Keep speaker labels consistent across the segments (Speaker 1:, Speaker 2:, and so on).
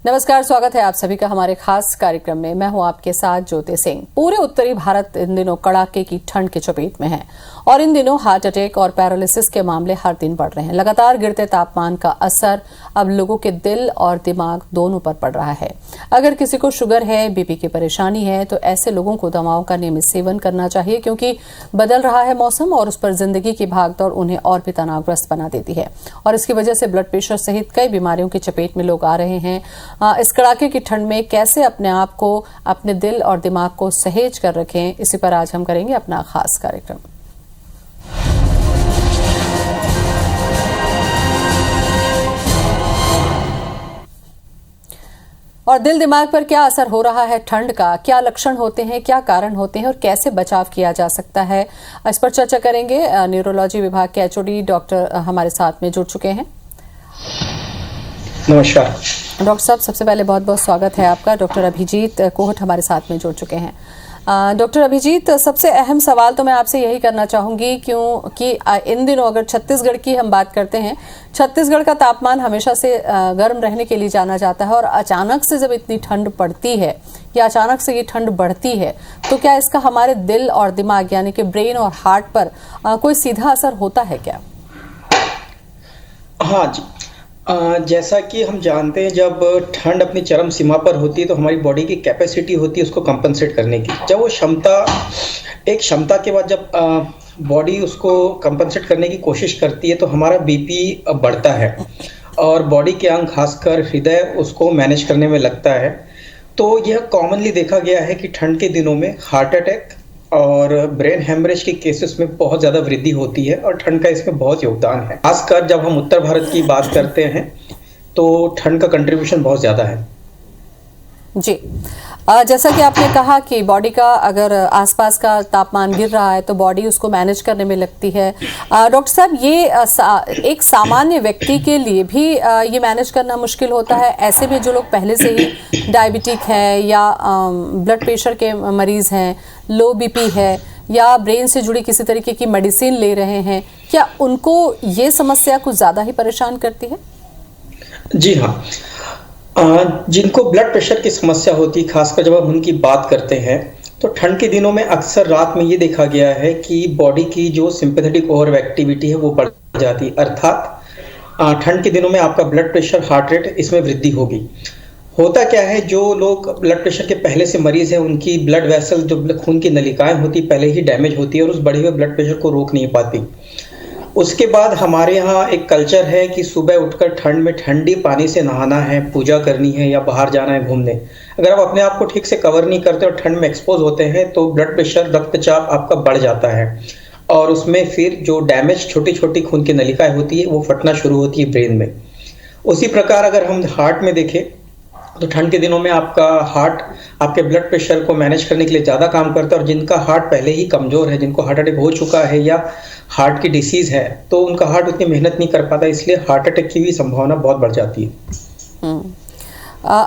Speaker 1: नमस्कार, स्वागत है आप सभी का हमारे खास कार्यक्रम में। मैं हूं आपके साथ ज्योति सिंह। पूरे उत्तरी भारत इन दिनों कड़ाके की ठंड की चपेट में है और इन दिनों हार्ट अटैक और पैरालिसिस के मामले हर दिन बढ़ रहे हैं। लगातार गिरते तापमान का असर अब लोगों के दिल और दिमाग दोनों पर पड़ रहा है। अगर किसी को शुगर है, बीपी की परेशानी है, तो ऐसे लोगों को दवाओं का नियमित सेवन करना चाहिए, क्योंकि बदल रहा है मौसम और उस पर जिंदगी की भागदौड़ उन्हें और भी तनावग्रस्त बना देती है और इसकी वजह से ब्लड प्रेशर सहित कई बीमारियों की चपेट में लोग आ रहे हैं। इस कड़ाके की ठंड में कैसे अपने आप को, अपने दिल और दिमाग को सहेज कर रखें, इसी पर आज हम करेंगे अपना खास कार्यक्रम। और दिल दिमाग पर क्या असर हो रहा है ठंड का, क्या लक्षण होते हैं, क्या कारण होते हैं और कैसे बचाव किया जा सकता है, इस पर चर्चा करेंगे। न्यूरोलॉजी विभाग के एचओडी डॉक्टर हमारे साथ में जुड़ चुके हैं।
Speaker 2: नमस्कार
Speaker 1: डॉक्टर साहब, सबसे पहले बहुत बहुत स्वागत है आपका। डॉक्टर अभिजीत कोहट हमारे साथ में जुड़ चुके हैं। डॉक्टर अभिजीत, सबसे अहम सवाल तो मैं आपसे यही करना चाहूंगी, क्योंकि इन दिनों अगर छत्तीसगढ़ की हम बात करते हैं, छत्तीसगढ़ का तापमान हमेशा से गर्म रहने के लिए जाना जाता है और अचानक से जब इतनी ठंड पड़ती है या अचानक से ये ठंड बढ़ती है, तो क्या इसका हमारे दिल और दिमाग यानी कि ब्रेन और हार्ट पर कोई सीधा असर होता है क्या?
Speaker 2: हाँ जी, जैसा कि हम जानते हैं, जब ठंड अपनी चरम सीमा पर होती है तो हमारी बॉडी की कैपेसिटी होती है उसको कंपनसेट करने की। जब वो क्षमता के बाद जब बॉडी उसको कंपनसेट करने की कोशिश करती है तो हमारा बीपी बढ़ता है और बॉडी के अंग, खासकर हृदय, उसको मैनेज करने में लगता है। तो यह कॉमनली देखा गया है कि ठंड के दिनों में हार्ट अटैक और ब्रेन हेमरेज के केसेस में बहुत ज़्यादा वृद्धि होती है और ठंड का इसमें बहुत योगदान है। खासकर जब हम उत्तर भारत की बात करते हैं तो ठंड का कंट्रीब्यूशन बहुत ज़्यादा है
Speaker 1: जी। जैसा कि आपने कहा कि बॉडी का अगर आसपास का तापमान गिर रहा है तो बॉडी उसको मैनेज करने में लगती है। डॉक्टर साहब, ये एक सामान्य व्यक्ति के लिए भी ये मैनेज करना मुश्किल होता है? ऐसे में जो लोग पहले से ही डायबिटिक है या ब्लड प्रेशर के मरीज हैं, लो बीपी है या ब्रेन से जुड़ी किसी तरीके की मेडिसिन ले रहे हैं, क्या उनको ये समस्या कुछ ज़्यादा ही परेशान करती है?
Speaker 2: जी हाँ, जिनको ब्लड प्रेशर की समस्या होती है, खासकर जब हम उनकी बात करते हैं, तो ठंड के दिनों में अक्सर रात में ये देखा गया है कि बॉडी की जो सिंपैथेटिक ओवर एक्टिविटी है वो बढ़ जाती है। अर्थात ठंड के दिनों में आपका ब्लड प्रेशर, हार्ट रेट, इसमें वृद्धि होगी। होता क्या है, जो लोग ब्लड प्रेशर के पहले से मरीज हैं उनकी ब्लड वेसल, जो खून की नलिकाएं होती पहले ही डैमेज होती है और उस बढ़े हुए ब्लड प्रेशर को रोक नहीं पाती। उसके बाद हमारे यहाँ एक कल्चर है कि सुबह उठकर ठंड में ठंडी पानी से नहाना है, पूजा करनी है या बाहर जाना है घूमने। अगर आप अपने आप को ठीक से कवर नहीं करते और ठंड में एक्सपोज होते हैं तो ब्लड प्रेशर, रक्तचाप आपका बढ़ जाता है और उसमें फिर जो डैमेज छोटी छोटी खून की नलिकाएं होती है वो फटना शुरू होती है ब्रेन में। उसी प्रकार अगर हम हार्ट में देखें तो ठंड के दिनों में आपका हार्ट आपके ब्लड प्रेशर को मैनेज करने के लिए ज़्यादा काम करता है और जिनका हार्ट पहले ही कमज़ोर है, जिनको हार्ट अटैक हो चुका है या हार्ट की डिसीज़ है, तो उनका हार्ट उतनी मेहनत नहीं कर पाता, इसलिए हार्ट अटैक की भी संभावना बहुत बढ़ जाती है।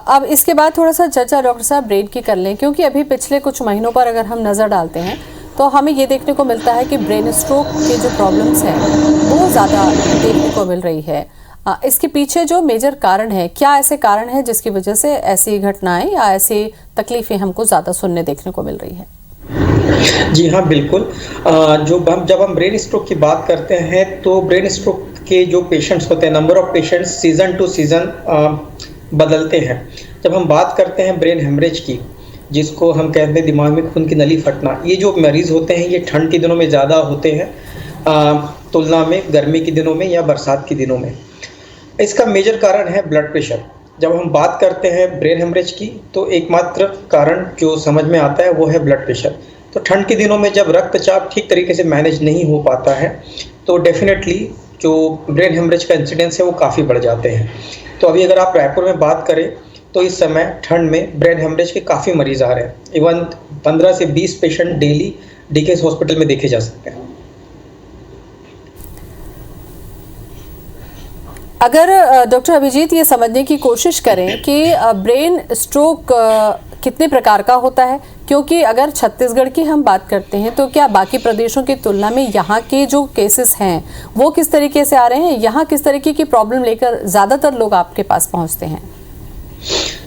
Speaker 1: अब इसके बाद थोड़ा सा चर्चा डॉक्टर साहब ब्रेन की कर लें, क्योंकि अभी पिछले कुछ महीनों पर अगर हम नज़र डालते हैं तो हमें ये देखने को मिलता है कि ब्रेन स्ट्रोक के जो प्रॉब्लम्स हैं वो ज़्यादा देखने को मिल रही है। इसके पीछे जो मेजर कारण है, क्या ऐसे कारण है जिसकी वजह से ऐसी घटनाएं या ऐसी तकलीफें हमको ज़्यादा सुनने देखने को मिल रही है?
Speaker 2: जी हाँ, बिल्कुल। जब हम ब्रेन स्ट्रोक की बात करते हैं तो ब्रेन स्ट्रोक के जो पेशेंट्स होते हैं, number of patients season two season बदलते हैं। जब हम बात करते हैं ब्रेन हेमरेज की, जिसको हम कहते हैं दिमाग में खून की नली फटना, ये जो मरीज होते हैं ये ठंड के दिनों में ज़्यादा होते हैं तुलना में गर्मी के दिनों में या बरसात के दिनों में। इसका मेजर कारण है ब्लड प्रेशर। जब हम बात करते हैं ब्रेन हेमरेज की तो एकमात्र कारण जो समझ में आता है वो है ब्लड प्रेशर। तो ठंड के दिनों में जब रक्तचाप ठीक तरीके से मैनेज नहीं हो पाता है तो डेफिनेटली जो ब्रेन हेमरेज का इंसिडेंस है वो काफ़ी बढ़ जाते हैं। तो अभी अगर आप रायपुर में बात करें तो इस समय ठंड में ब्रेन हेमरेज के काफ़ी मरीज आ रहे हैं। इवन 15 से 20 पेशेंट डेली डीकेएस हॉस्पिटल में देखे जा सकते हैं।
Speaker 1: अगर डॉक्टर अभिजीत ये समझने की कोशिश करें कि ब्रेन स्ट्रोक कितने प्रकार का होता है, क्योंकि अगर छत्तीसगढ़ की हम बात करते हैं तो क्या बाकी प्रदेशों की तुलना में यहाँ के जो केसेस हैं वो किस तरीके से आ रहे हैं, यहाँ किस तरीके की प्रॉब्लम लेकर ज़्यादातर लोग आपके पास पहुँचते हैं?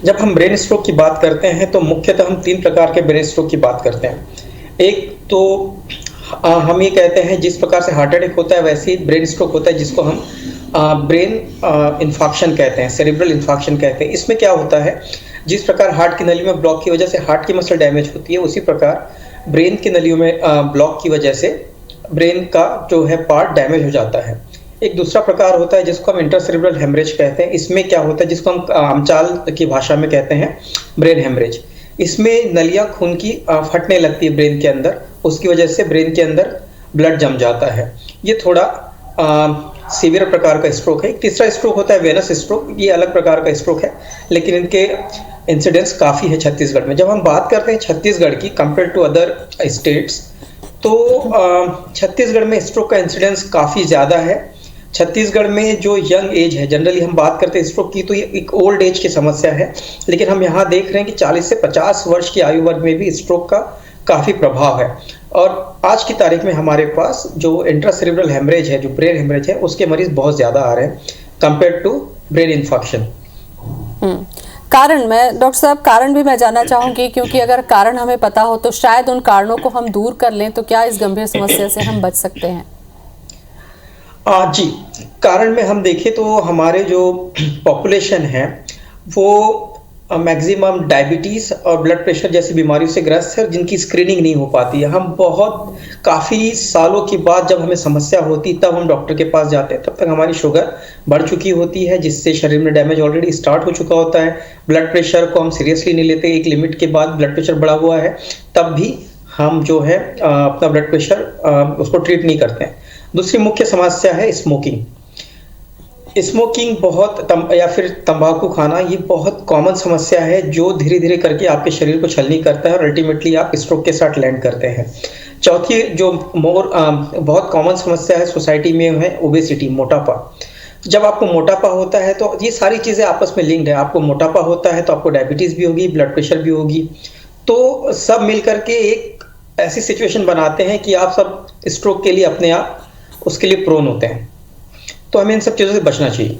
Speaker 2: जब हम ब्रेन स्ट्रोक की बात करते हैं तो मुख्यतः हम 3 प्रकार के ब्रेन स्ट्रोक की बात करते हैं। एक तो हम ये कहते हैं जिस प्रकार से हार्ट अटैक होता है वैसे ही ब्रेन स्ट्रोक होता है, जिसको हम ब्रेन इन्फाक्शन कहते हैं, सेरेब्रल इन्फाक्शन कहते हैं। इसमें क्या होता है, जिस प्रकार हार्ट की नली में ब्लॉक की वजह से हार्ट की मसल डैमेज होती है, उसी प्रकार ब्रेन की नलियों में ब्लॉक की वजह से ब्रेन का जो है पार्ट डैमेज हो जाता है। एक दूसरा प्रकार होता है जिसको हम इंट्रासेरेब्रल हेमरेज कहते हैं। इसमें क्या होता है, जिसको हम आमचाल की भाषा में कहते हैं ब्रेन हेमरेज। इसमें नलियां खून की फटने लगती है ब्रेन के अंदर, उसकी वजह से ब्रेन के अंदर ब्लड जम जाता है। ये थोड़ा सीवियर प्रकार का स्ट्रोक है। तीसरा स्ट्रोक होता है वेनस स्ट्रोक, ये अलग प्रकार का स्ट्रोक है, लेकिन इनके इंसिडेंस काफ़ी है छत्तीसगढ़ में। जब हम बात करते हैं छत्तीसगढ़ की कंपेयर टू अदर स्टेट्स, तो छत्तीसगढ़ में स्ट्रोक का इंसिडेंस काफ़ी ज़्यादा है। छत्तीसगढ़ में जो यंग एज है, जनरली हम बात करते हैं स्ट्रोक की तो ये एक ओल्ड एज की समस्या है, लेकिन हम यहाँ देख रहे हैं कि 40 से 50 वर्ष की आयु वर्ग में भी स्ट्रोक का काफ़ी प्रभाव है। और आज की तारीख में हमारे पास जो इंट्रासेरेब्रल हेमरेज है, जो ब्रेन हेमरेज है, उसके मरीज बहुत ज़्यादा आ रहे हैं कंपेयर टू ब्रेन इन्फेक्शन।
Speaker 1: कारण, मैं डॉक्टर साहब कारण भी मैं जानना चाहूंगी, क्योंकि अगर कारण हमें पता हो तो शायद उन कारणों को हम दूर कर लें, तो क्या इस गंभीर समस्या से हम बच सकते हैं?
Speaker 2: जी, कारण में हम देखें तो हमारे जो पॉपुलेशन है वो मैक्सिमम डायबिटीज़ और ब्लड प्रेशर जैसी बीमारियों से ग्रस्त है, जिनकी स्क्रीनिंग नहीं हो पाती है। हम काफ़ी सालों के बाद जब हमें समस्या होती तब हम डॉक्टर के पास जाते हैं, तब तक हमारी शुगर बढ़ चुकी होती है, जिससे शरीर में डैमेज ऑलरेडी स्टार्ट हो चुका होता है। ब्लड प्रेशर को हम सीरियसली नहीं लेते, एक लिमिट के बाद ब्लड प्रेशर बढ़ा हुआ है तब भी हम जो है अपना ब्लड प्रेशर उसको ट्रीट नहीं करते हैं। दूसरी मुख्य समस्या है स्मोकिंग। स्मोकिंग या फिर तंबाकू खाना, ये बहुत कॉमन समस्या है जो धीरे धीरे करके आपके शरीर को छलनी करता है और अल्टीमेटली आप स्ट्रोक के साथ लैंड करते हैं। चौथी जो बहुत कॉमन समस्या है सोसाइटी में है ओबेसिटी, मोटापा। जब आपको मोटापा होता है तो ये सारी चीज़ें आपस में लिंक्ड है। आपको मोटापा होता है तो आपको डायबिटीज़ भी होगी, ब्लड प्रेशर भी होगी, तो सब मिलकर के एक ऐसी सिचुएशन बनाते हैं कि आप सब स्ट्रोक के लिए अपने आप उसके लिए प्रोन होते हैं। तो हमें इन सब चीज़ों से बचना चाहिए।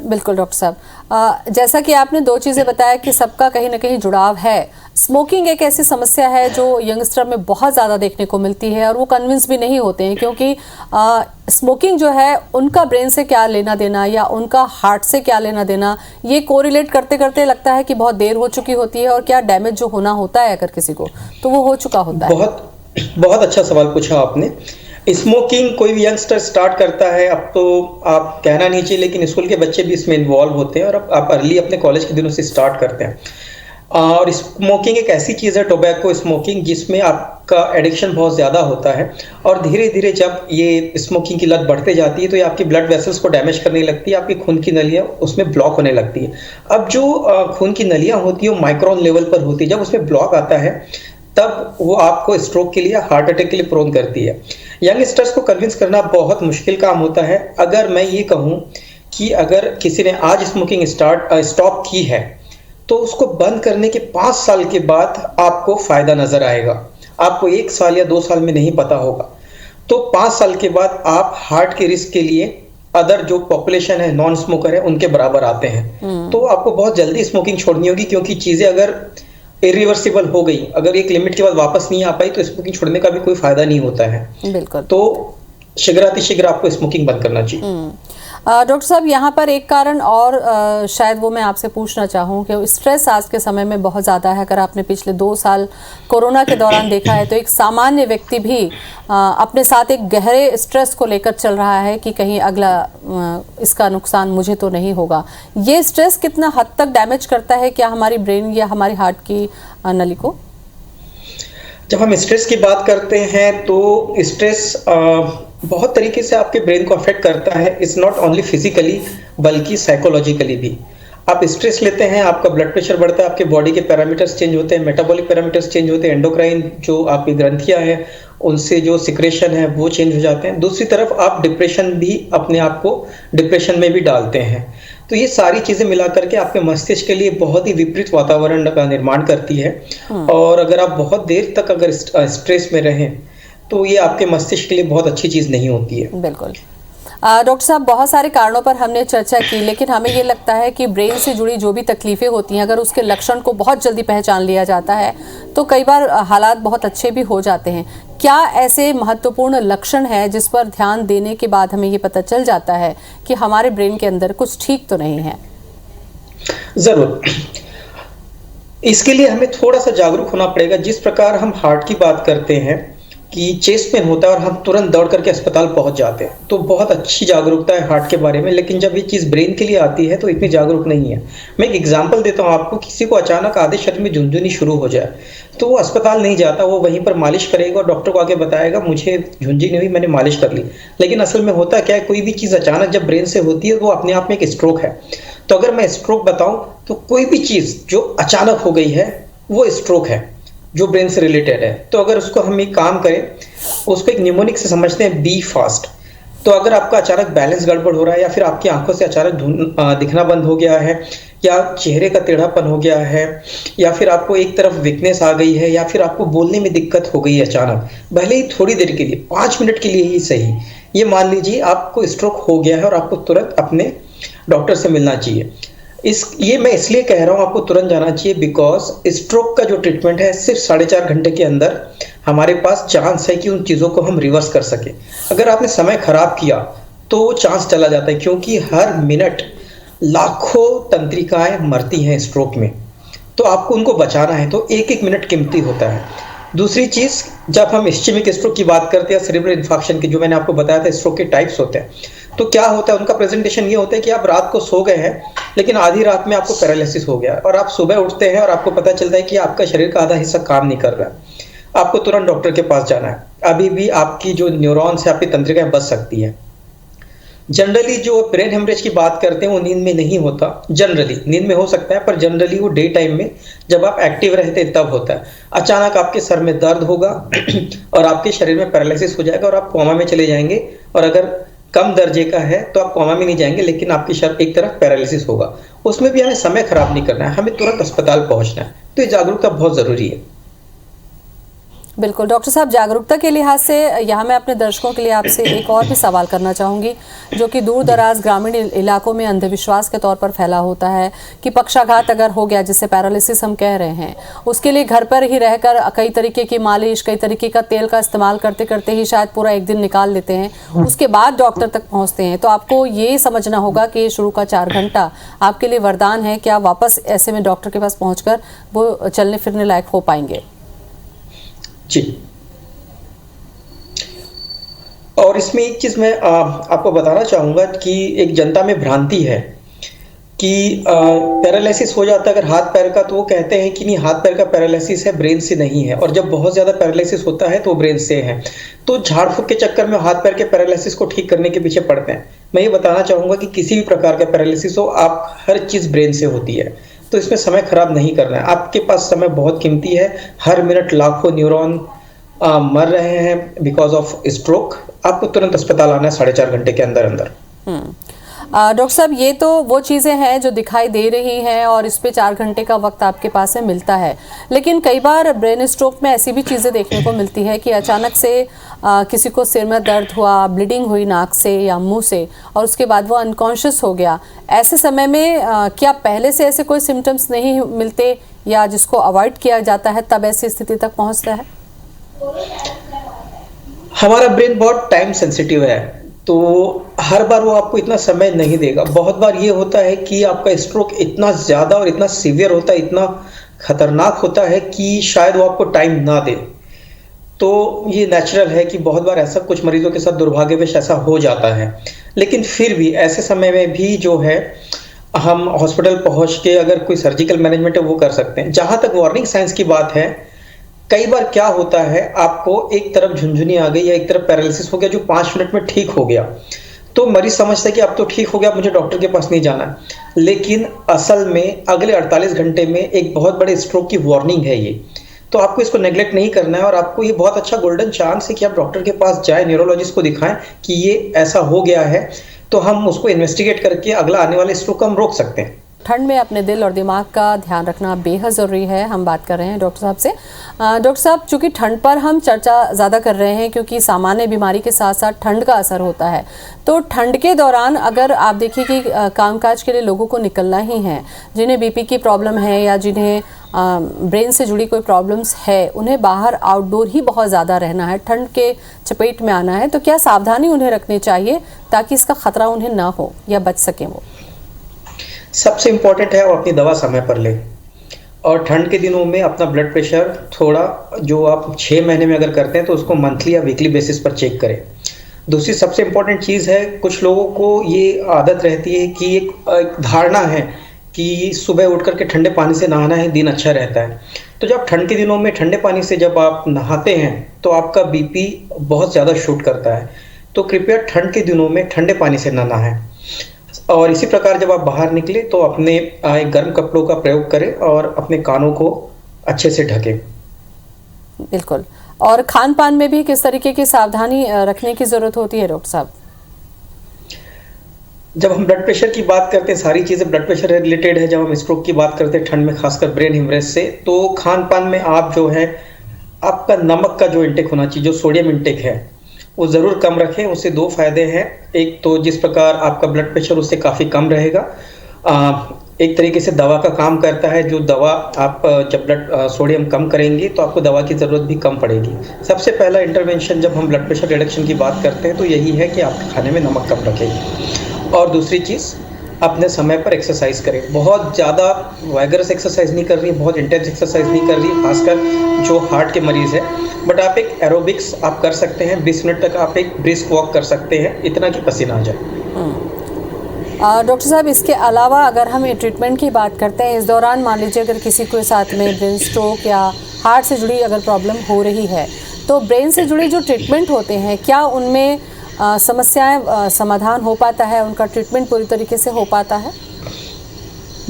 Speaker 1: बिल्कुल डॉक्टर साहब, जैसा कि आपने 2 चीज़ें बताया कि सबका कहीं ना कहीं जुड़ाव है। स्मोकिंग एक ऐसी समस्या है जो यंगस्टर में बहुत ज़्यादा देखने को मिलती है और वो कन्विंस भी नहीं होते हैं, क्योंकि स्मोकिंग जो है उनका ब्रेन से क्या लेना देना या उनका हार्ट से क्या लेना देना, ये कोरिलेट करते करते लगता है कि बहुत देर हो चुकी होती है और क्या डैमेज जो होना होता है अगर किसी को, तो वो हो चुका होता है।
Speaker 2: बहुत अच्छा सवाल पूछा आपने। स्मोकिंग कोई भी यंगस्टर स्टार्ट करता है, अब तो आप कहना नहीं चाहिए, लेकिन स्कूल के बच्चे भी इसमें इन्वॉल्व होते हैं और अब आप अर्ली अपने कॉलेज के दिनों से स्टार्ट करते हैं। और स्मोकिंग एक ऐसी चीज़ है, टोबैको स्मोकिंग, जिसमें आपका एडिक्शन बहुत ज़्यादा होता है और धीरे धीरे जब ये स्मोकिंग की लत बढ़ते जाती है तो ये आपकी ब्लड वेसल्स को डैमेज करने लगती है, आपकी खून की नलियाँ उसमें ब्लॉक होने लगती है। अब जो खून की नलियाँ होती है वो माइक्रोन लेवल पर होती है, जब उसमें ब्लॉक आता है तब वो आपको स्ट्रोक के लिए, हार्ट अटैक के लिए प्रोन करती है। यंगस्टर्स को कन्विंस करना बहुत मुश्किल काम होता है। अगर मैं ये कहूँ कि अगर किसी ने आज स्मोकिंग स्टॉप की है तो उसको बंद करने के 5 साल के बाद आपको फायदा नजर आएगा। आपको 1 साल या 2 साल में नहीं पता होगा। तो 5 साल के बाद आप हार्ट के रिस्क के लिए अदर जो पॉपुलेशन है, नॉन स्मोकर है, उनके बराबर आते हैं। तो आपको बहुत जल्दी स्मोकिंग छोड़नी होगी, क्योंकि चीजें अगर इरिवर्सिबल हो गई, अगर एक लिमिट के बाद वापस नहीं आ पाई तो स्मोकिंग छोड़ने का भी कोई फायदा नहीं होता है।
Speaker 1: बिल्कुल।
Speaker 2: तो शीघ्र आपको स्मोकिंग बंद करना चाहिए।
Speaker 1: डॉक्टर साहब, यहाँ पर एक कारण और शायद वो मैं आपसे पूछना चाहूँ कि स्ट्रेस आज के समय में बहुत ज़्यादा है। अगर आपने पिछले 2 साल कोरोना के दौरान देखा है तो एक सामान्य व्यक्ति भी अपने साथ एक गहरे स्ट्रेस को लेकर चल रहा है कि कहीं अगला इसका नुकसान मुझे तो नहीं होगा। ये स्ट्रेस कितना हद तक डैमेज करता है क्या हमारी ब्रेन या हमारी हार्ट की नली को?
Speaker 2: जब हम स्ट्रेस की बात करते हैं तो स्ट्रेस बहुत तरीके से आपके ब्रेन को अफेक्ट करता है। इट्स नॉट ओनली फिजिकली बल्कि साइकोलॉजिकली भी। आप स्ट्रेस लेते हैं, आपका ब्लड प्रेशर बढ़ता है, आपके बॉडी के पैरामीटर्स चेंज होते हैं, मेटाबॉलिक पैरामीटर्स चेंज होते हैं, एंडोक्राइन जो आपकी ग्रंथियां हैं उनसे जो सिक्रेशन है वो चेंज हो जाते हैं। दूसरी तरफ आप डिप्रेशन भी, अपने आप को डिप्रेशन में भी डालते हैं। तो ये सारी चीजें मिला करके आपके मस्तिष्क के लिए बहुत ही विपरीत वातावरण का निर्माण करती है। और अगर आप बहुत देर तक अगर स्ट्रेस में रहें तो ये आपके मस्तिष्क के लिए बहुत अच्छी चीज नहीं होती है।
Speaker 1: बिल्कुल। डॉक्टर साहब, बहुत सारे कारणों पर हमने चर्चा की, लेकिन हमें ये लगता है कि ब्रेन से जुड़ी जो भी तकलीफें होती हैं, अगर उसके लक्षण को बहुत जल्दी पहचान लिया जाता है तो कई बार हालात बहुत अच्छे भी हो जाते हैं। क्या ऐसे महत्वपूर्ण लक्षण है जिस पर ध्यान देने के बाद हमें ये पता चल जाता है कि हमारे ब्रेन के अंदर कुछ ठीक तो नहीं है?
Speaker 2: जरूर, इसके लिए हमें थोड़ा सा जागरूक होना पड़ेगा। जिस प्रकार हम हार्ट की बात करते हैं कि चेस्ट पेन होता है और हम तुरंत दौड़ करके अस्पताल पहुंच जाते हैं, तो बहुत अच्छी जागरूकता है हार्ट के बारे में, लेकिन जब ये चीज़ ब्रेन के लिए आती है तो इतनी जागरूक नहीं है। मैं एक एग्जांपल देता हूं आपको। किसी को अचानक आधे शरीर में झुनझुनी शुरू हो जाए तो वो अस्पताल नहीं जाता, वो वहीं पर मालिश करेगा और डॉक्टर को आके बताएगा मुझे झुनझुनी हुई, मैंने मालिश कर ली। लेकिन असल में होता क्या है, कोई भी चीज़ अचानक जब ब्रेन से होती है वो अपने आप में एक स्ट्रोक है। तो अगर मैं स्ट्रोक बताऊं तो कोई भी चीज़ जो अचानक हो गई है वो स्ट्रोक है, जो ब्रेन से रिलेटेड है। तो अगर उसको हम एक काम करें, उसको एक निमोनिक से समझते हैं, बी फास्ट। तो अगर आपका अचानक बैलेंस गड़बड़ हो रहा है, या फिर आपकी आंखों से अचानक दिखना बंद हो गया है, या चेहरे का टेढ़ापन हो गया है, या फिर आपको एक तरफ वीकनेस आ गई है, या फिर आपको बोलने में दिक्कत हो गई है अचानक, भले ही थोड़ी देर के लिए, 5 मिनट के लिए ही सही, ये मान लीजिए आपको स्ट्रोक हो गया है और आपको तुरंत अपने डॉक्टर से मिलना चाहिए। ये मैं इसलिए कह रहा हूं आपको तुरंत जाना चाहिए, बिकॉज स्ट्रोक का जो ट्रीटमेंट है सिर्फ 4.5 घंटे के अंदर हमारे पास चांस है कि उन चीज़ों को हम रिवर्स कर सके। अगर आपने समय खराब किया तो वो चांस चला जाता है, क्योंकि हर मिनट लाखों तंत्रिकाएं मरती हैं स्ट्रोक में, तो आपको उनको बचाना है, तो एक एक मिनट कीमती होता है। दूसरी चीज़, जब हम इस्चेमिक स्ट्रोक की बात करते हैं, सेरेब्रल इन्फार्क्शन की, जो मैंने आपको बताया था स्ट्रोक के टाइप्स होते हैं, तो क्या होता है, उनका प्रेजेंटेशन ये होता है कि आप रात को सो गए हैं लेकिन आधी रात में आपको पैरालिसिस हो गया और आप सुबह उठते हैं और आपको पता चलता है कि आपका शरीर का आधा हिस्सा काम नहीं कर रहा है। आपको तुरंत डॉक्टर के पास जाना है। अभी भी आपकी जो न्यूरॉन्स है, आपकी तंत्रिकाएं बच सकती है। जनरली जो ब्रेन हेमरेज की बात करते हैं वो नींद में नहीं होता, जनरली नींद में हो सकता है, पर जनरली वो डे टाइम में जब आप एक्टिव रहते हैं तब होता है। अचानक आपके सर में दर्द होगा और आपके शरीर में पैरालिसिस हो जाएगा और आप कोमा में चले जाएंगे, और अगर कम दर्जे का है तो आप कोमा में नहीं जाएंगे, लेकिन आपकी शरीर एक तरफ पैरालिसिस होगा। उसमें भी हमें समय खराब नहीं करना है, हमें तुरंत अस्पताल पहुंचना है। तो ये जागरूकता बहुत जरूरी है।
Speaker 1: बिल्कुल डॉक्टर साहब, जागरूकता के लिहाज से यहाँ मैं अपने दर्शकों के लिए आपसे एक और भी सवाल करना चाहूँगी, जो कि दूर दराज ग्रामीण इलाकों में अंधविश्वास के तौर पर फैला होता है कि पक्षाघात अगर हो गया, जिसे पैरालिसिस हम कह रहे हैं, उसके लिए घर पर ही रहकर कई तरीके की मालिश, कई तरीके का तेल का इस्तेमाल करते करते ही शायद पूरा एक दिन निकाल लेते हैं, उसके बाद डॉक्टर तक पहुँचते हैं। तो आपको ये समझना होगा कि शुरू का 4 घंटा आपके लिए वरदान है कि आप वापस ऐसे में डॉक्टर के पास पहुँच कर वो चलने फिरने लायक हो पाएंगे।
Speaker 2: जी, और इसमें एक चीज मैं आपको बताना चाहूंगा कि एक जनता में भ्रांति है कि पैरालिसिस हो जाता है अगर हाथ पैर का, तो वो कहते हैं कि नहीं, हाथ पैर का पैरालिसिस है, ब्रेन से नहीं है। और जब बहुत ज्यादा पैरालिसिस होता है तो ब्रेन से है। तो झाड़ फूक के चक्कर में हाथ पैर के पैरालिसिस को ठीक करने के पीछे पड़ते हैं। मैं ये बताना चाहूंगा कि किसी भी प्रकार का पैरालिसिस हो, आप हर चीज ब्रेन से होती है, तो इसमें समय खराब नहीं करना है। आपके पास समय बहुत कीमती है, हर मिनट लाखों न्यूरॉन मर रहे हैं बिकॉज ऑफ स्ट्रोक। आपको तुरंत अस्पताल आना है 4.5 घंटे के अंदर अंदर।
Speaker 1: डॉक्टर साहब, ये तो वो चीज़ें हैं जो दिखाई दे रही हैं और इस पे 4 घंटे का वक्त आपके पास से मिलता है, लेकिन कई बार ब्रेन स्ट्रोक में ऐसी भी चीज़ें देखने को मिलती है कि अचानक से किसी को सिर में दर्द हुआ, ब्लीडिंग हुई नाक से या मुंह से, और उसके बाद वो अनकॉन्शियस हो गया। ऐसे समय में क्या पहले से ऐसे कोई सिम्टम्स नहीं मिलते, या जिसको अवॉइड किया जाता है तब ऐसी स्थिति तक पहुँचता है?
Speaker 2: हमारा ब्रेन बहुत टाइम सेंसिटिव है, तो हर बार वो आपको इतना समय नहीं देगा। बहुत बार ये होता है कि आपका स्ट्रोक इतना ज़्यादा और इतना सीवियर होता है, इतना खतरनाक होता है कि शायद वो आपको टाइम ना दे। तो ये नेचुरल है कि बहुत बार ऐसा कुछ मरीजों के साथ दुर्भाग्यवश ऐसा हो जाता है, लेकिन फिर भी ऐसे समय में भी जो है हम हॉस्पिटल पहुंच के अगर कोई सर्जिकल मैनेजमेंट है वो कर सकते हैं। जहाँ तक वार्निंग साइंस की बात है, कई बार क्या होता है, आपको एक तरफ झुनझुनी आ गई या एक तरफ पैरालिसिस हो गया जो 5 मिनट में ठीक हो गया, तो मरीज समझता है कि अब तो ठीक हो गया, मुझे डॉक्टर के पास नहीं जाना है। लेकिन असल में अगले 48 घंटे में एक बहुत बड़े स्ट्रोक की वार्निंग है ये, तो आपको इसको नेग्लेक्ट नहीं करना है। और आपको ये बहुत अच्छा गोल्डन चांस है कि आप डॉक्टर के पास जाए, न्यूरोलॉजिस्ट को दिखाएं कि ये ऐसा हो गया है, तो हम उसको इन्वेस्टिगेट करके अगला आने वाले स्ट्रोक को हम रोक सकते हैं।
Speaker 1: ठंड में अपने दिल और दिमाग का ध्यान रखना बेहद ज़रूरी है। हम बात कर रहे हैं डॉक्टर साहब से। डॉक्टर साहब, चूँकि ठंड पर हम चर्चा ज़्यादा कर रहे हैं क्योंकि सामान्य बीमारी के साथ साथ ठंड का असर होता है, तो ठंड के दौरान अगर आप देखिए कि कामकाज के लिए लोगों को निकलना ही है, जिन्हें बीपी की प्रॉब्लम है या जिन्हें ब्रेन से जुड़ी कोई प्रॉब्लम्स है, उन्हें बाहर आउटडोर ही बहुत ज़्यादा रहना है, ठंड के चपेट में आना है, तो क्या सावधानी उन्हें रखनी चाहिए ताकि इसका खतरा उन्हें ना हो या बच सकें वो?
Speaker 2: सबसे इम्पोर्टेंट है वो अपनी दवा समय पर ले, और ठंड के दिनों में अपना ब्लड प्रेशर थोड़ा, जो आप 6 महीने में अगर करते हैं तो उसको मंथली या वीकली बेसिस पर चेक करें। दूसरी सबसे इम्पोर्टेंट चीज़ है, कुछ लोगों को ये आदत रहती है कि एक धारणा है कि सुबह उठ करके ठंडे पानी से नहाना है, दिन अच्छा रहता है। तो जब ठंड के दिनों में ठंडे पानी से जब आप नहाते हैं तो आपका बीपी बहुत ज़्यादा शूट करता है। तो कृपया ठंड के दिनों में ठंडे पानी से ना नहाएं। और इसी प्रकार जब आप बाहर निकले तो अपने गर्म कपड़ों का प्रयोग करें और अपने कानों को अच्छे से ढकें।
Speaker 1: बिल्कुल। और खान पान में भी किस तरीके की सावधानी रखने की ज़रूरत होती है डॉक्टर साहब?
Speaker 2: जब हम ब्लड प्रेशर की बात करते हैं, सारी चीज़ें ब्लड प्रेशर रिलेटेड है। जब हम स्ट्रोक की बात करते हैं ठंड में, खासकर ब्रेन हेमरेज से, तो खान पान में आप जो है आपका नमक का जो इंटेक होना चाहिए, जो सोडियम इंटेक है, वो ज़रूर कम रखें। उससे 2 फायदे हैं। एक तो जिस प्रकार आपका ब्लड प्रेशर उससे काफ़ी कम रहेगा, एक तरीके से दवा का काम करता है। जो दवा आप जब ब्लड सोडियम कम करेंगे तो आपको दवा की ज़रूरत भी कम पड़ेगी। सबसे पहला इंटरवेंशन जब हम ब्लड प्रेशर रिडक्शन की बात करते हैं तो यही है कि आप खाने में नमक कम रखें। और दूसरी चीज़, अपने समय पर एक्सरसाइज करें। बहुत ज़्यादा वाइगरस एक्सरसाइज नहीं कर रही, बहुत इंटेंस एक्सरसाइज नहीं कर रही, खासकर जो हार्ट के मरीज़ है। बट आप एक एरोबिक्स आप कर सकते हैं, 20 मिनट तक आप एक ब्रिस्क वॉक कर सकते हैं, इतना कि पसीना आ जाए।
Speaker 1: डॉक्टर साहब, इसके अलावा अगर हम ट्रीटमेंट की बात करते हैं, इस दौरान मान लीजिए अगर किसी को साथ में ब्रेन स्ट्रोक या हार्ट से जुड़ी अगर प्रॉब्लम हो रही है, तो ब्रेन से जुड़े जो ट्रीटमेंट होते हैं, क्या उनमें समस्याएं समाधान हो पाता है, उनका ट्रीटमेंट पूरी तरीके से हो पाता है?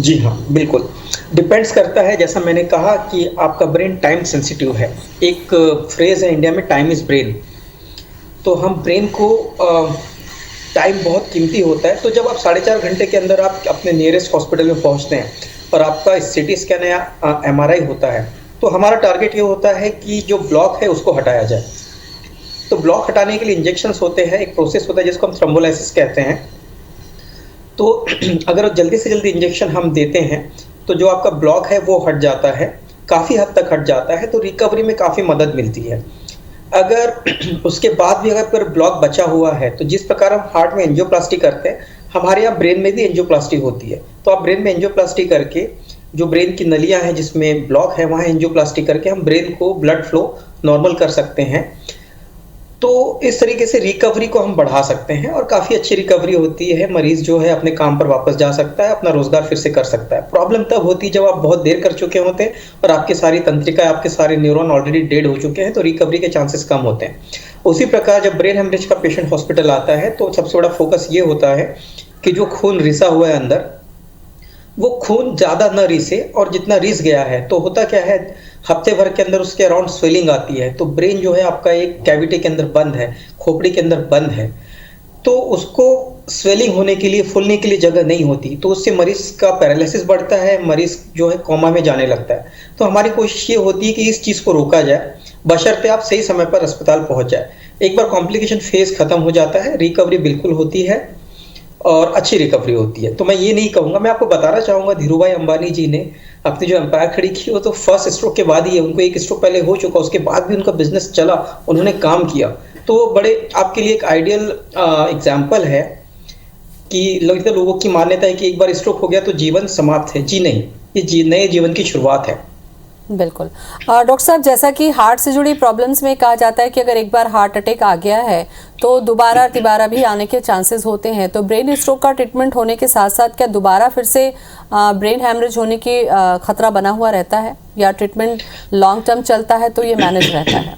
Speaker 2: जी हाँ, बिल्कुल डिपेंड्स करता है। जैसा मैंने कहा कि आपका ब्रेन टाइम सेंसिटिव है। एक फ्रेज है इंडिया में, टाइम इज़ ब्रेन। तो हम ब्रेन को टाइम बहुत कीमती होता है। तो जब आप 4.5 घंटे के अंदर आप अपने नियरेस्ट हॉस्पिटल में पहुंचते हैं और आपका सीटी स्कैन या MRI होता है, तो हमारा टारगेट ये होता है कि जो ब्लॉक है उसको हटाया जाए। तो ब्लॉक हटाने के लिए इंजेक्शंस होते हैं, एक प्रोसेस होता है जिसको हम थ्रोम्बोलाइसिस कहते हैं। तो अगर जल्दी से जल्दी इंजेक्शन हम देते हैं तो जो आपका ब्लॉक है वो हट जाता है, काफ़ी हद तक हट जाता है, तो रिकवरी में काफ़ी मदद मिलती है। अगर उसके बाद भी अगर ब्लॉक बचा हुआ है, तो जिस प्रकार हम हार्ट में एंजियोप्लास्टी करते हैं, हमारे यहाँ ब्रेन में भी एंजियोप्लास्टी होती है। तो आप ब्रेन में एंजियोप्लास्टी करके जो ब्रेन की नलियाँ हैं जिसमें ब्लॉक है, वहाँ एंजियोप्लास्टी करके हम ब्रेन को ब्लड फ्लो नॉर्मल कर सकते हैं। तो इस तरीके से रिकवरी को हम बढ़ा सकते हैं और काफ़ी अच्छी रिकवरी होती है। मरीज़ जो है अपने काम पर वापस जा सकता है, अपना रोजगार फिर से कर सकता है। प्रॉब्लम तब होती है जब आप बहुत देर कर चुके होते हैं और आपकी सारी तंत्रिका, आपके सारे न्यूरॉन ऑलरेडी डेड हो चुके हैं, तो रिकवरी के चांसेस कम होते हैं। उसी प्रकार जब ब्रेन हेमरेज का पेशेंट हॉस्पिटल आता है तो सबसे बड़ा फोकस ये होता है कि जो खून रिसा हुआ है अंदर, वो खून ज़्यादा न रिसे, और जितना रिस गया है तो होता क्या है, हफ्ते भर के अंदर उसके अराउंड स्वेलिंग आती है। तो ब्रेन जो है आपका एक कैविटी के अंदर बंद है, खोपड़ी के अंदर बंद है, तो उसको स्वेलिंग होने के लिए, फूलने के लिए जगह नहीं होती, तो उससे मरीज का पैरालिसिस बढ़ता है, मरीज जो है कोमा में जाने लगता है। तो हमारी कोशिश ये होती है कि इस चीज़ को रोका जाए, बशर्ते आप सही समय पर अस्पताल पहुंच जाए। एक बार कॉम्प्लिकेशन फेज खत्म हो जाता है, रिकवरी बिल्कुल होती है और अच्छी रिकवरी होती है। तो मैं ये नहीं कहूँगा, मैं आपको बताना चाहूँगा, धीरूभाई अंबानी जी ने अपनी जो एम्पायर खड़ी की वो तो फर्स्ट स्ट्रोक के बाद ही है। उनको एक स्ट्रोक पहले हो चुका, उसके बाद भी उनका बिजनेस चला, उन्होंने काम किया। तो बड़े आपके लिए एक आइडियल एग्जाम्पल है कि लोगों की मान्यता है कि एक बार स्ट्रोक हो गया तो जीवन समाप्त है। जी नहीं, ये नए जीवन की शुरुआत है।
Speaker 1: बिल्कुल। डॉक्टर साहब, जैसा कि हार्ट से जुड़ी प्रॉब्लम्स में कहा जाता है कि अगर एक बार हार्ट अटैक आ गया है तो दोबारा तिबारा भी आने के चांसेस होते हैं, तो ब्रेन स्ट्रोक का ट्रीटमेंट होने के साथ साथ क्या दोबारा फिर से ब्रेन हैमरेज होने की खतरा बना हुआ रहता है, या ट्रीटमेंट लॉन्ग टर्म चलता है तो ये मैनेज रहता है?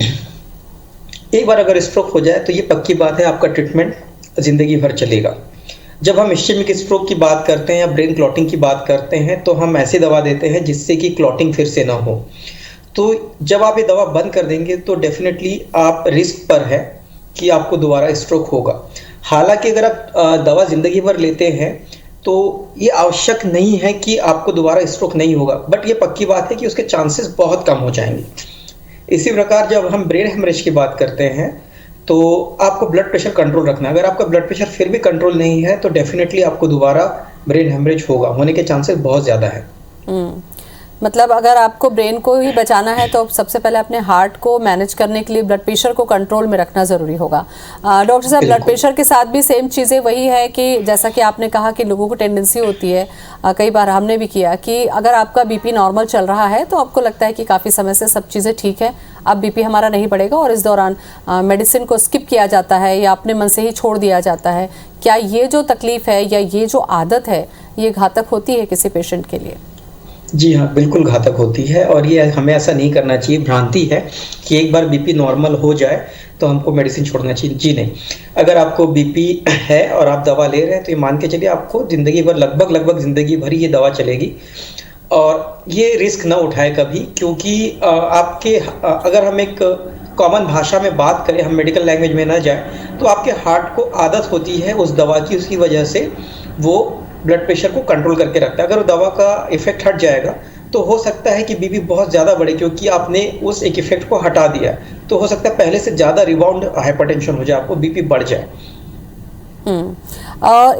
Speaker 2: एक बार अगर स्ट्रोक हो जाए तो ये पक्की बात है, आपका ट्रीटमेंट जिंदगी भर चलेगा। जब हम इस्केमिक स्ट्रोक की बात करते हैं या ब्रेन क्लॉटिंग की बात करते हैं तो हम ऐसी दवा देते हैं जिससे कि क्लॉटिंग फिर से ना हो। तो जब आप ये दवा बंद कर देंगे तो डेफिनेटली आप रिस्क पर है कि आपको दोबारा स्ट्रोक होगा। हालांकि अगर आप दवा ज़िंदगी भर लेते हैं तो ये आवश्यक नहीं है कि आपको दोबारा स्ट्रोक नहीं होगा, बट ये पक्की बात है कि उसके चांसेस बहुत कम हो जाएंगे। इसी प्रकार जब हम ब्रेन हेमरेज की बात करते हैं तो आपको ब्लड प्रेशर कंट्रोल रखना है। अगर आपका ब्लड प्रेशर फिर भी कंट्रोल नहीं है तो डेफिनेटली आपको दोबारा ब्रेन हेमरेज होने के चांसेस बहुत ज़्यादा है।
Speaker 1: मतलब अगर आपको ब्रेन को ही बचाना है तो सबसे पहले अपने हार्ट को मैनेज करने के लिए ब्लड प्रेशर को कंट्रोल में रखना ज़रूरी होगा। डॉक्टर साहब, ब्लड प्रेशर के साथ भी सेम चीज़ें वही है कि जैसा कि आपने कहा कि लोगों को टेंडेंसी होती है, कई बार हमने भी किया कि अगर आपका बीपी नॉर्मल चल रहा है तो आपको लगता है कि काफ़ी समय से सब चीज़ें ठीक है, अब बीपी हमारा नहीं बढ़ेगा और इस दौरान मेडिसिन को स्किप किया जाता है या अपने मन से ही छोड़ दिया जाता है। क्या ये जो तकलीफ़ है या ये जो आदत है ये घातक होती है किसी पेशेंट के लिए?
Speaker 2: जी हाँ, बिल्कुल घातक होती है और ये हमें ऐसा नहीं करना चाहिए। भ्रांति है कि एक बार बीपी नॉर्मल हो जाए तो हमको मेडिसिन छोड़ना चाहिए। जी नहीं, अगर आपको बीपी है और आप दवा ले रहे हैं तो ये मान के चलिए आपको ज़िंदगी भर लगभग ज़िंदगी भर ये दवा चलेगी। और ये रिस्क ना उठाए कभी, क्योंकि अगर हम एक कॉमन भाषा में बात करें, हम मेडिकल लैंग्वेज में ना जाए, तो आपके हार्ट को आदत होती है उस दवा की, उसकी वजह से वो ब्लड प्रेशर को कंट्रोल करके रखता है। अगर दवा का इफेक्ट हट जाएगा तो हो सकता है कि बीपी बहुत ज़्यादा बढ़े, क्योंकि आपने उस एक इफेक्ट को हटा दिया, तो हो सकता है पहले से ज़्यादा रिबाउंड हाइपरटेंशन हो जाए, आपको बीपी बढ़ जाए।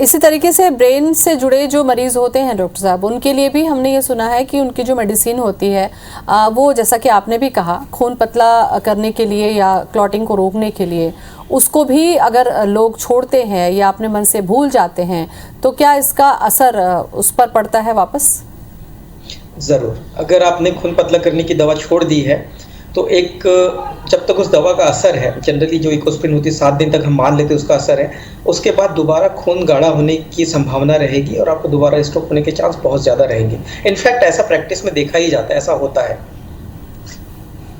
Speaker 1: इसी तरीके से ब्रेन से जुड़े जो मरीज होते हैं डॉक्टर साहब, उनके लिए भी हमने ये सुना है कि उनकी जो मेडिसिन होती है वो, जैसा कि आपने भी कहा, खून पतला करने के लिए या क्लॉटिंग को रोकने के लिए, उसको भी अगर लोग छोड़ते हैं या अपने मन से भूल जाते हैं तो क्या इसका असर उस पर पड़ता है वापस?
Speaker 2: ज़रूर। अगर आपने खून पतला करने की दवा छोड़ दी है तो जब तक उस दवा का असर है, जनरली जो इकोस्प्रिन होती है 7 दिन तक हम मान लेते हैं उसका असर है, उसके बाद दोबारा खून गाढ़ा होने की संभावना रहेगी और आपको दोबारा स्ट्रोक होने के चांस बहुत ज़्यादा रहेंगे। इनफैक्ट ऐसा प्रैक्टिस में देखा ही जाता है, ऐसा होता है।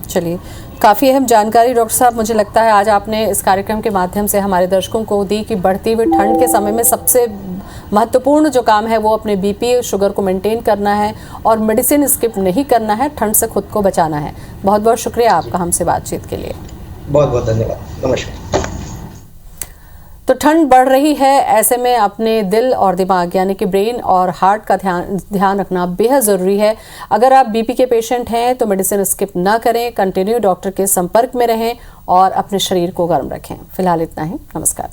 Speaker 1: चलिए, काफ़ी अहम जानकारी डॉक्टर साहब मुझे लगता है आज आपने इस कार्यक्रम के माध्यम से हमारे दर्शकों को दी कि बढ़ती हुई ठंड के समय में सबसे महत्वपूर्ण जो काम है वो अपने बीपी शुगर को मेंटेन करना है और मेडिसिन स्किप नहीं करना है, ठंड से खुद को बचाना है। बहुत बहुत शुक्रिया आपका हमसे बातचीत के लिए।
Speaker 2: बहुत बहुत धन्यवाद। नमस्कार।
Speaker 1: तो ठंड बढ़ रही है, ऐसे में अपने दिल और दिमाग यानी कि ब्रेन और हार्ट का ध्यान रखना बेहद ज़रूरी है। अगर आप बीपी के पेशेंट हैं तो मेडिसिन स्किप ना करें, कंटिन्यू डॉक्टर के संपर्क में रहें और अपने शरीर को गर्म रखें। फिलहाल इतना ही, नमस्कार।